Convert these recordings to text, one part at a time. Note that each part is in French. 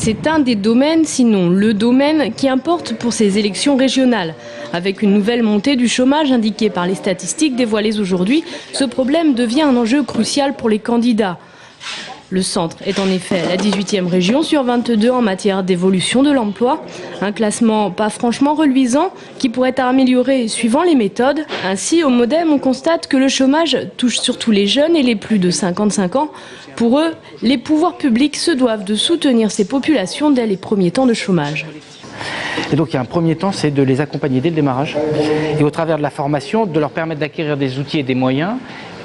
C'est un des domaines, sinon le domaine, qui importe pour ces élections régionales. Avec une nouvelle montée du chômage indiquée par les statistiques dévoilées aujourd'hui, ce problème devient un enjeu crucial pour les candidats. Le centre est en effet la 18e région sur 22 en matière d'évolution de l'emploi. Un classement pas franchement reluisant qui pourrait améliorer suivant les méthodes. Ainsi, au MODEM, on constate que le chômage touche surtout les jeunes et les plus de 55 ans. Pour eux, les pouvoirs publics se doivent de soutenir ces populations dès les premiers temps de chômage. Et donc il y a un premier temps, c'est de les accompagner dès le démarrage et au travers de la formation, de leur permettre d'acquérir des outils et des moyens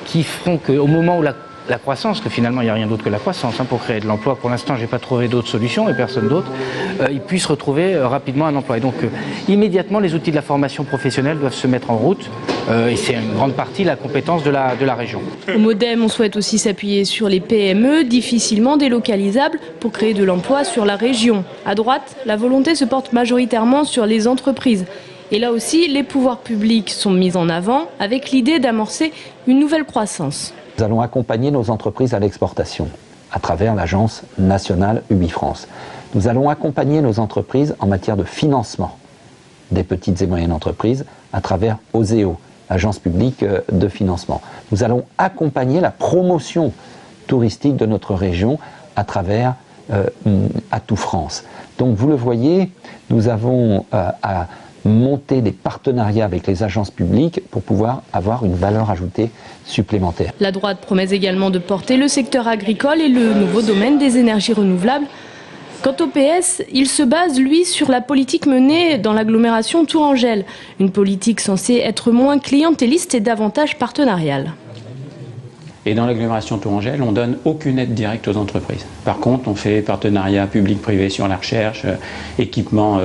qui feront qu'au moment où la croissance, parce que finalement il n'y a rien d'autre que la croissance pour créer de l'emploi, pour l'instant je n'ai pas trouvé d'autres solutions et personne d'autre, ils puissent retrouver rapidement un emploi. Et donc immédiatement les outils de la formation professionnelle doivent se mettre en route et c'est une grande partie la compétence de la région. Au MODEM, on souhaite aussi s'appuyer sur les PME difficilement délocalisables pour créer de l'emploi sur la région. À droite, la volonté se porte majoritairement sur les entreprises. Et là aussi, les pouvoirs publics sont mis en avant avec l'idée d'amorcer une nouvelle croissance. Nous allons accompagner nos entreprises à l'exportation à travers l'agence nationale UbiFrance. Nous allons accompagner nos entreprises en matière de financement des petites et moyennes entreprises à travers OSEO, l'agence publique de financement. Nous allons accompagner la promotion touristique de notre région à travers Atout France. Donc vous le voyez, nous avons à monter des partenariats avec les agences publiques pour pouvoir avoir une valeur ajoutée supplémentaire. La droite promet également de porter le secteur agricole et le nouveau domaine des énergies renouvelables. Quant au PS, il se base, lui, sur la politique menée dans l'agglomération Tourangelle. Une politique censée être moins clientéliste et davantage partenariale. Et dans l'agglomération Tourangelle, on ne donne aucune aide directe aux entreprises. Par contre, on fait partenariat public-privé sur la recherche, équipement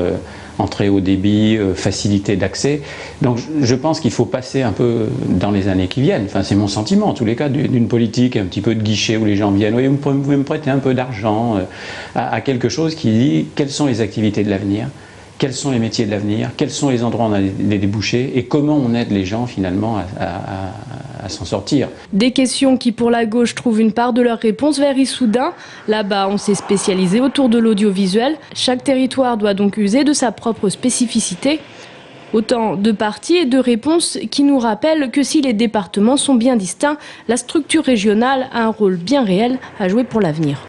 en très haut débit, facilité d'accès. Donc je pense qu'il faut passer un peu dans les années qui viennent, enfin c'est mon sentiment en tous les cas, d'une politique un petit peu de guichet où les gens viennent, oui, vous pouvez me prêter un peu d'argent, à quelque chose qui dit quelles sont les activités de l'avenir, quels sont les métiers de l'avenir, quels sont les endroits où on a des débouchés et comment on aide les gens finalement à s'en sortir. Des questions qui pour la gauche trouvent une part de leur réponse vers Issoudun. Là-bas, on s'est spécialisé autour de l'audiovisuel. Chaque territoire doit donc user de sa propre spécificité. Autant de parties et de réponses qui nous rappellent que si les départements sont bien distincts, la structure régionale a un rôle bien réel à jouer pour l'avenir.